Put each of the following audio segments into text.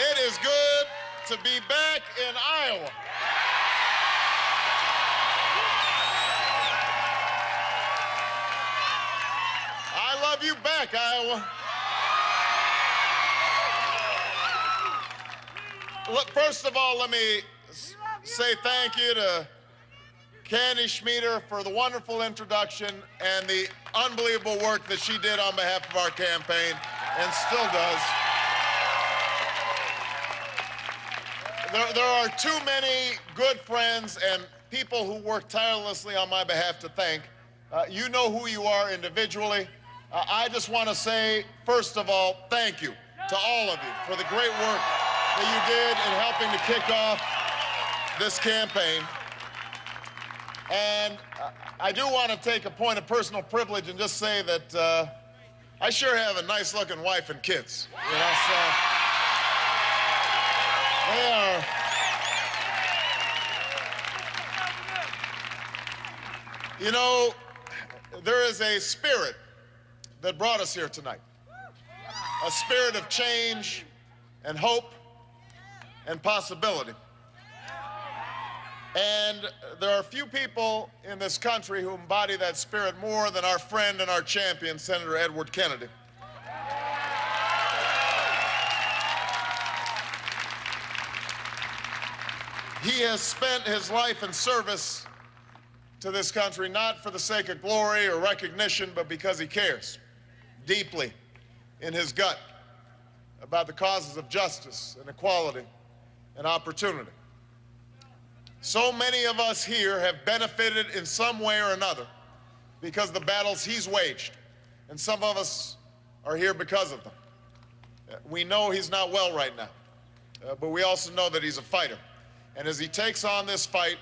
It is good to be back in Iowa. I love you back, Iowa. Look, first of all, let me say thank you to Candy Schmieder for the wonderful introduction and the unbelievable work that she did on behalf of our campaign and still does. There are too many good friends and people who work tirelessly on my behalf to thank. You know who you are individually. I just want to say, first of all, thank you to all of you for the great work that you did in helping to kick off this campaign. And I do want to take a point of personal privilege and just say that I sure have a nice-looking wife and kids. You know, so they are. You know, there is a spirit that brought us here tonight. A spirit of change and hope and possibility. And there are few people in this country who embody that spirit more than our friend and our champion, Senator Edward Kennedy. He has spent his life in service to this country not for the sake of glory or recognition, but because he cares deeply in his gut about the causes of justice and equality and opportunity. So many of us here have benefited in some way or another because of the battles he's waged, and some of us are here because of them. We know he's not well right now, but we also know that he's a fighter. And as he takes on this fight,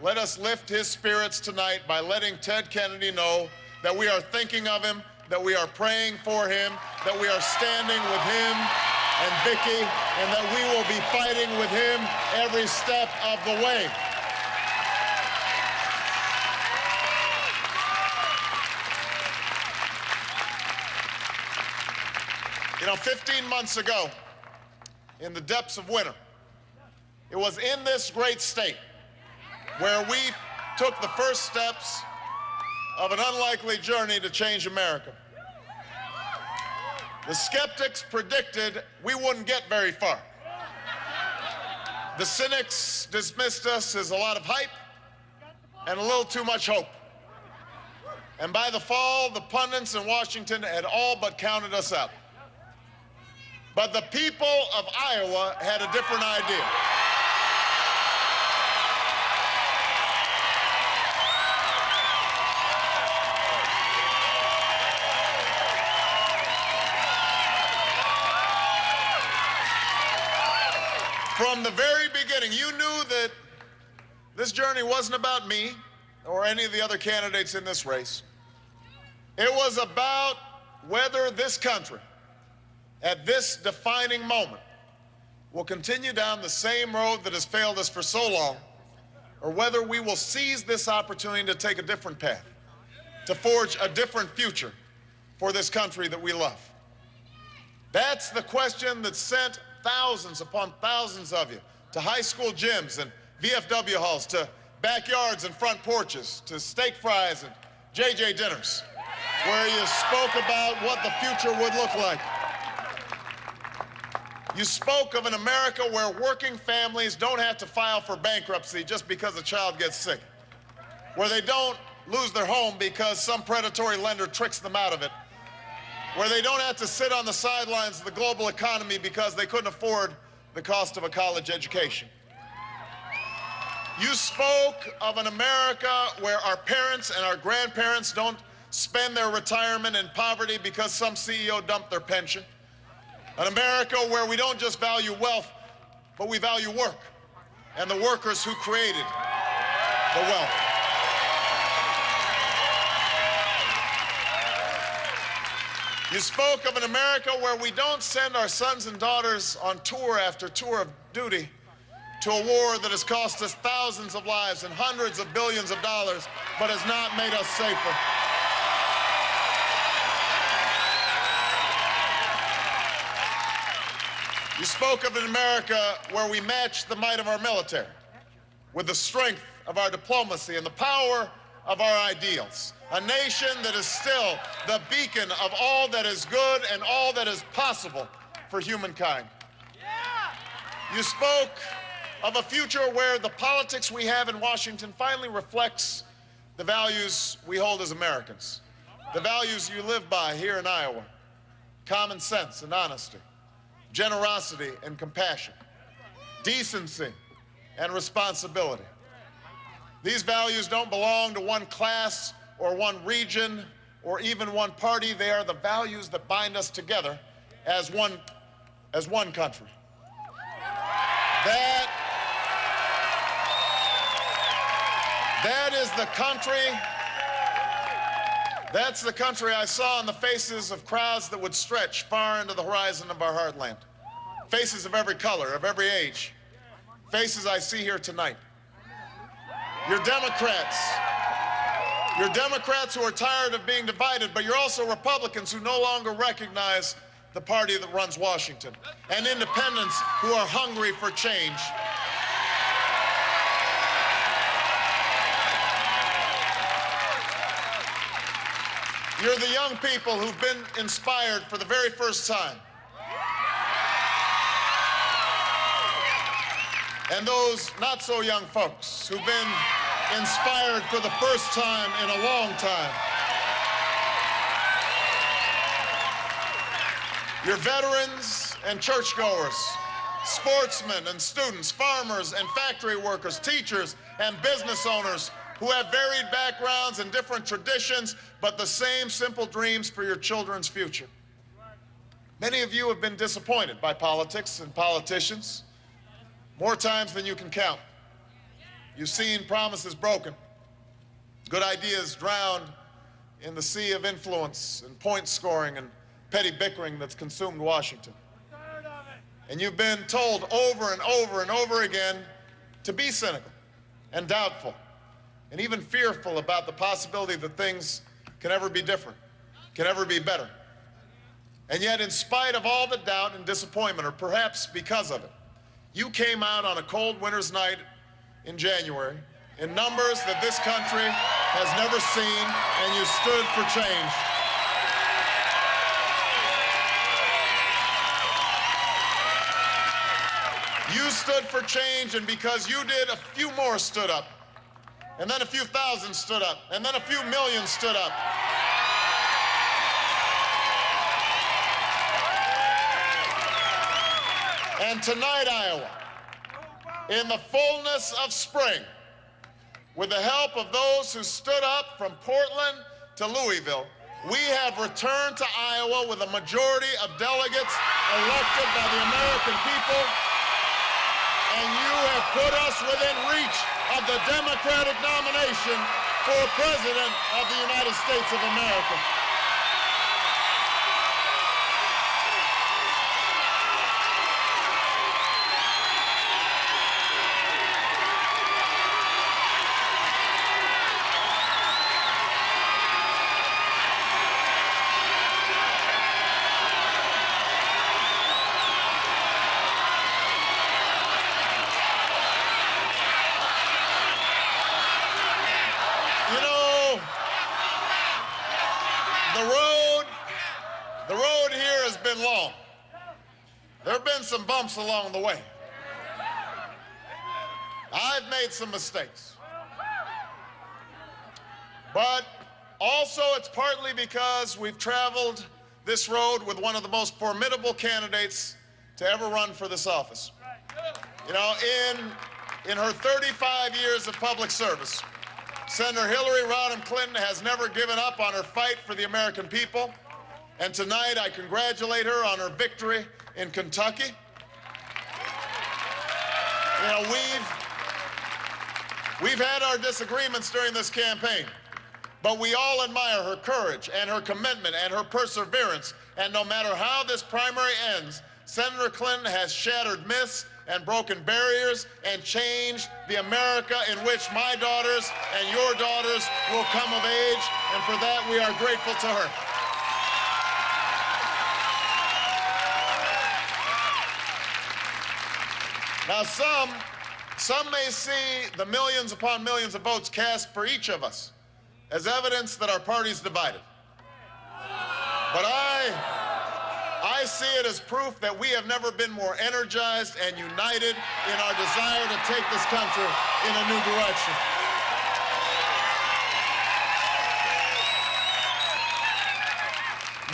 let us lift his spirits tonight by letting Ted Kennedy know that we are thinking of him, that we are praying for him, that we are standing with him and Vicki, and that we will be fighting with him every step of the way. You know, 15 months ago, in the depths of winter, it was in this great state where we took the first steps of an unlikely journey to change America. The skeptics predicted we wouldn't get very far. The cynics dismissed us as a lot of hype and a little too much hope. And by the fall, the pundits in Washington had all but counted us out. But the people of Iowa had a different idea. From the very beginning, you knew that this journey wasn't about me or any of the other candidates in this race. It was about whether this country, at this defining moment, will continue down the same road that has failed us for so long, or whether we will seize this opportunity to take a different path, to forge a different future for this country that we love. That's the question that sent thousands upon thousands of you to high school gyms and VFW halls, to backyards and front porches, to steak fries and JJ dinners, where you spoke about what the future would look like. You spoke of an America where working families don't have to file for bankruptcy just because a child gets sick, where they don't lose their home because some predatory lender tricks them out of it, where they don't have to sit on the sidelines of the global economy because they couldn't afford the cost of a college education. You spoke of an America where our parents and our grandparents don't spend their retirement in poverty because some CEO dumped their pension. An America where we don't just value wealth, but we value work and the workers who created the wealth. You spoke of an America where we don't send our sons and daughters on tour after tour of duty to a war that has cost us thousands of lives and hundreds of billions of dollars, but has not made us safer. You spoke of an America where we match the might of our military with the strength of our diplomacy and the power of our ideals. A nation that is still the beacon of all that is good and all that is possible for humankind. You spoke of a future where the politics we have in Washington finally reflects the values we hold as Americans, the values you live by here in Iowa: common sense and honesty, generosity and compassion, decency and responsibility. These values don't belong to one class or one region or even one party. They are the values that bind us together as one country. That is the country. That's the country I saw in the faces of crowds that would stretch far into the horizon of our heartland. Faces of every color, of every age. Faces I see here tonight. You're Democrats. You're Democrats who are tired of being divided, but you're also Republicans who no longer recognize the party that runs Washington, and independents who are hungry for change. You're the young people who've been inspired for the very first time. And those not so young folks who've been inspired for the first time in a long time. You're veterans and churchgoers, sportsmen and students, farmers and factory workers, teachers and business owners who have varied backgrounds and different traditions, but the same simple dreams for your children's future. Many of you have been disappointed by politics and politicians, more times than you can count. You've seen promises broken, good ideas drowned in the sea of influence and point scoring and petty bickering that's consumed Washington. And you've been told over and over and over again to be cynical and doubtful and even fearful about the possibility that things can ever be different, can ever be better. And yet, in spite of all the doubt and disappointment, or perhaps because of it, you came out on a cold winter's night in January in numbers that this country has never seen, and you stood for change. You stood for change, and because you did, a few more stood up. And then a few thousand stood up. And then a few million stood up. And tonight, Iowa, in the fullness of spring, with the help of those who stood up from Portland to Louisville, we have returned to Iowa with a majority of delegates elected by the American people, and you have put us within reach of the Democratic nomination for President of the United States of America. The road here has been long. There have been some bumps along the way. I've made some mistakes. But also it's partly because we've traveled this road with one of the most formidable candidates to ever run for this office. You know, in her 35 years of public service, Senator Hillary Rodham Clinton has never given up on her fight for the American people. And tonight, I congratulate her on her victory in Kentucky. You know, we've had our disagreements during this campaign, but we all admire her courage and her commitment and her perseverance. And no matter how this primary ends, Senator Clinton has shattered myths and broken barriers and changed the America in which my daughters and your daughters will come of age. And for that, we are grateful to her. Now, some may see the millions upon millions of votes cast for each of us as evidence that our party's divided. But I see it as proof that we have never been more energized and united in our desire to take this country in a new direction.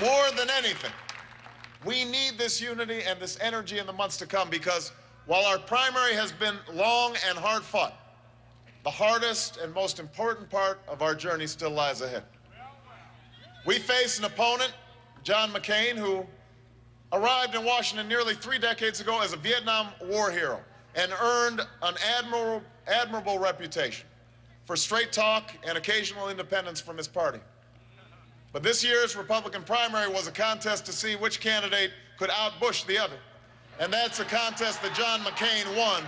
More than anything, we need this unity and this energy in the months to come, because while our primary has been long and hard fought, the hardest and most important part of our journey still lies ahead. We face an opponent, John McCain, who arrived in Washington nearly 3 decades ago as a Vietnam War hero and earned an admirable reputation for straight talk and occasional independence from his party. But this year's Republican primary was a contest to see which candidate could out-Bush the other. And that's a contest that John McCain won.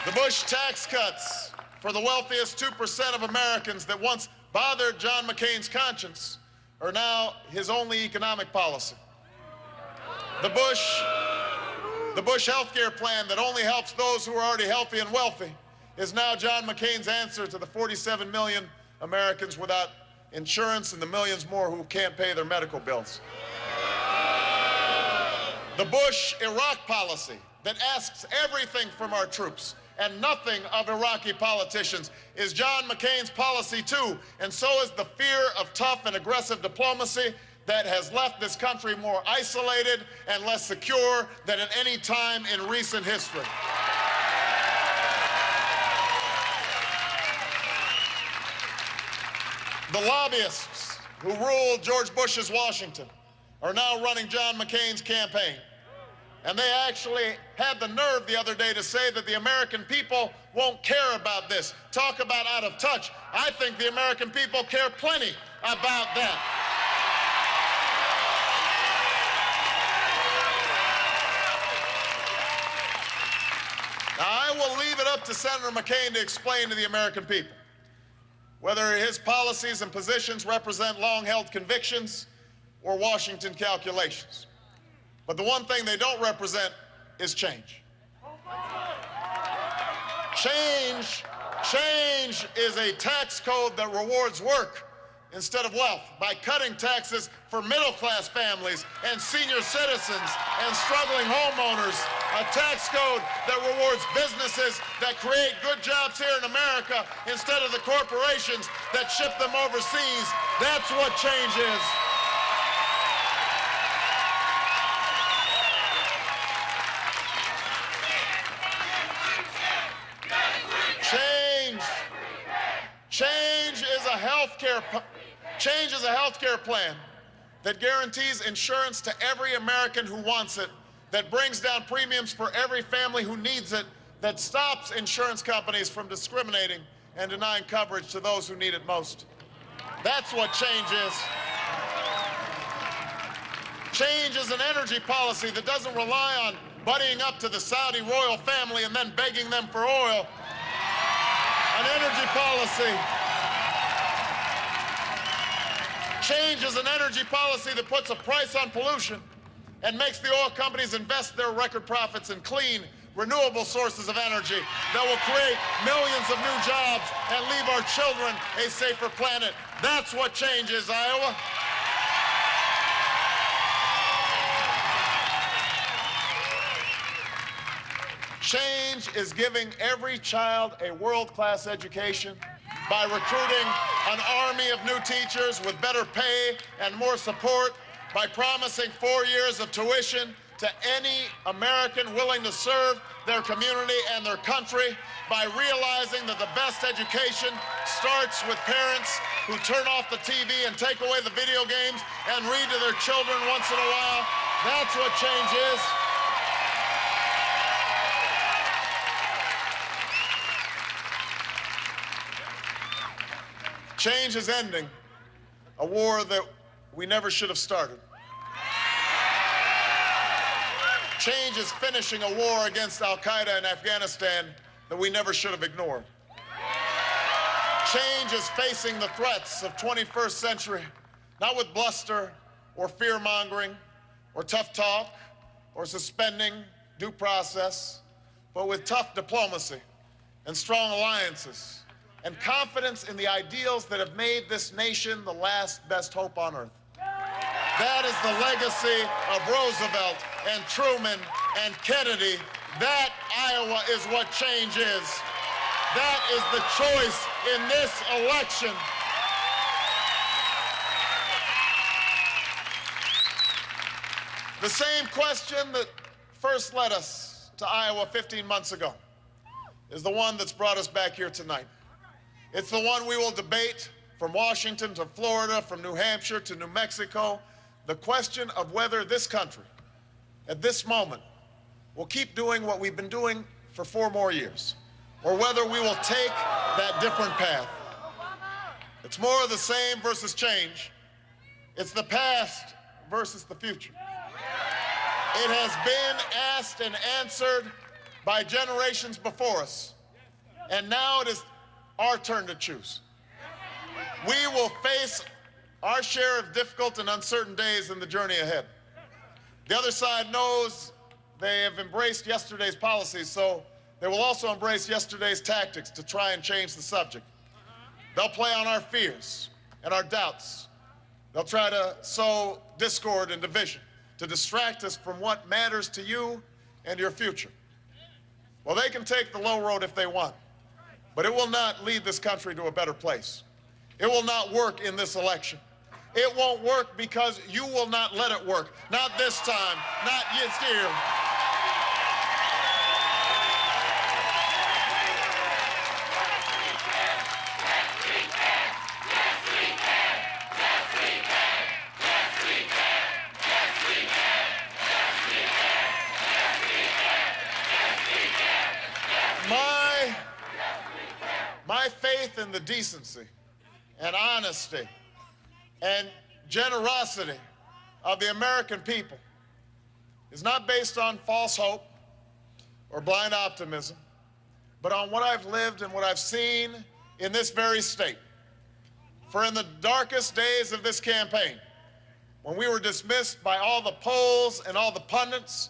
The Bush tax cuts for the wealthiest 2% of Americans that once bothered John McCain's conscience are now his only economic policy. The Bush health care plan that only helps those who are already healthy and wealthy is now John McCain's answer to the 47 million Americans without insurance and the millions more who can't pay their medical bills. The Bush Iraq policy that asks everything from our troops and nothing of Iraqi politicians is John McCain's policy too, and so is the fear of tough and aggressive diplomacy that has left this country more isolated and less secure than at any time in recent history. The lobbyists who ruled George Bush's Washington are now running John McCain's campaign. And they actually had the nerve the other day to say that the American people won't care about this. Talk about out of touch. I think the American people care plenty about that. Now, I will leave it up to Senator McCain to explain to the American people whether his policies and positions represent long-held convictions or Washington calculations. But the one thing they don't represent is change. Change is a tax code that rewards work instead of wealth by cutting taxes for middle-class families and senior citizens and struggling homeowners, a tax code that rewards businesses that create good jobs here in America instead of the corporations that ship them overseas. That's what change is. Change is a health care plan that guarantees insurance to every American who wants it, that brings down premiums for every family who needs it, that stops insurance companies from discriminating and denying coverage to those who need it most. That's what change is. Change is an energy policy that doesn't rely on buddying up to the Saudi royal family and then begging them for oil. An energy policy. Change is an energy policy that puts a price on pollution and makes the oil companies invest their record profits in clean, renewable sources of energy that will create millions of new jobs and leave our children a safer planet. That's what change is, Iowa. Change is giving every child a world-class education by recruiting an army of new teachers with better pay and more support, by promising 4 years of tuition to any American willing to serve their community and their country, by realizing that the best education starts with parents who turn off the TV and take away the video games and read to their children once in a while. That's what change is. Change is ending a war that we never should have started. Change is finishing a war against Al-Qaeda in Afghanistan that we never should have ignored. Change is facing the threats of 21st century, not with bluster or fear-mongering or tough talk or suspending due process, but with tough diplomacy and strong alliances and confidence in the ideals that have made this nation the last best hope on earth. That is the legacy of Roosevelt and Truman and Kennedy. That, Iowa, is what change is. That is the choice in this election. The same question that first led us to Iowa 15 months ago is the one that's brought us back here tonight. It's the one we will debate from Washington to Florida, from New Hampshire to New Mexico, the question of whether this country, at this moment, will keep doing what we've been doing for 4 more years, or whether we will take that different path. It's more of the same versus change. It's the past versus the future. It has been asked and answered by generations before us, and now it is our turn to choose. We will face our share of difficult and uncertain days in the journey ahead. The other side knows they have embraced yesterday's policies, so they will also embrace yesterday's tactics to try and change the subject. They'll play on our fears and our doubts. They'll try to sow discord and division to distract us from what matters to you and your future. Well, they can take the low road if they want, but it will not lead this country to a better place. It will not work in this election. It won't work because you will not let it work. Not this time, not this year. My faith in the decency and honesty and generosity of the American people is not based on false hope or blind optimism, but on what I've lived and what I've seen in this very state. For in the darkest days of this campaign, when we were dismissed by all the polls and all the pundits,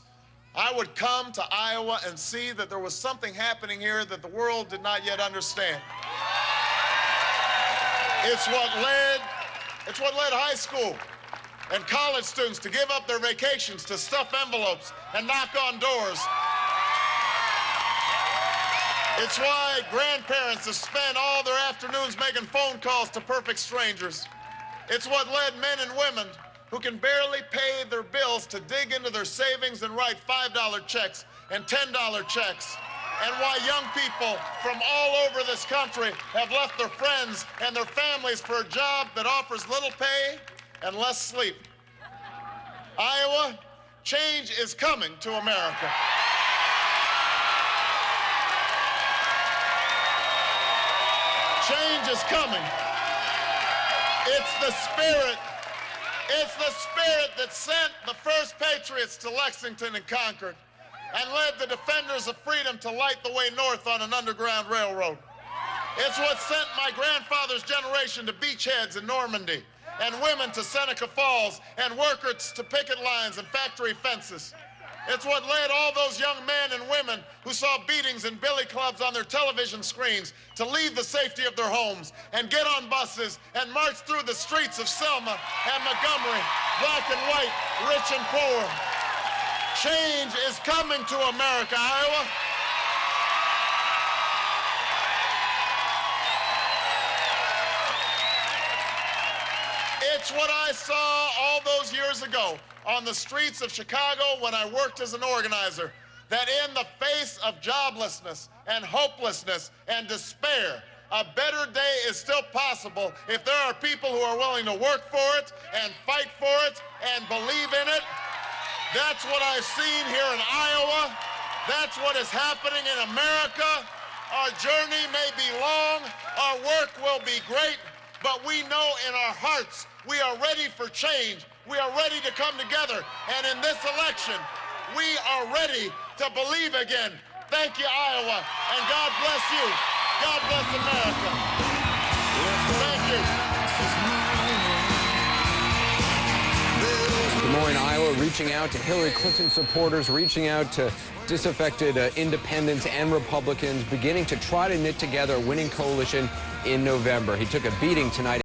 I would come to Iowa and see that there was something happening here that the world did not yet understand. It's what led high school and college students to give up their vacations, to stuff envelopes and knock on doors. It's why grandparents have spent all their afternoons making phone calls to perfect strangers. It's what led men and women who can barely pay their bills to dig into their savings and write $5 checks and $10 checks. And why young people from all over this country have left their friends and their families for a job that offers little pay and less sleep. Iowa, change is coming to America. Change is coming. It's the spirit that sent the first patriots to Lexington and Concord and led the defenders of freedom to light the way north on an underground railroad. It's what sent my grandfather's generation to beachheads in Normandy, and women to Seneca Falls, and workers to picket lines and factory fences. It's what led all those young men and women who saw beatings and billy clubs on their television screens to leave the safety of their homes and get on buses and march through the streets of Selma and Montgomery, black and white, rich and poor. Change is coming to America, Iowa. It's what I saw all those years ago on the streets of Chicago when I worked as an organizer, that in the face of joblessness and hopelessness and despair, a better day is still possible if there are people who are willing to work for it and fight for it and believe in it. That's what I've seen here in Iowa. That's what is happening in America. Our journey may be long, our work will be great, but we know in our hearts we are ready for change. We are ready to come together. And in this election, we are ready to believe again. Thank you, Iowa, and God bless you. God bless America. Thank you. Moines, Iowa, reaching out to Hillary Clinton supporters, reaching out to disaffected independents and Republicans, beginning to try to knit together a winning coalition in November. He took a beating tonight.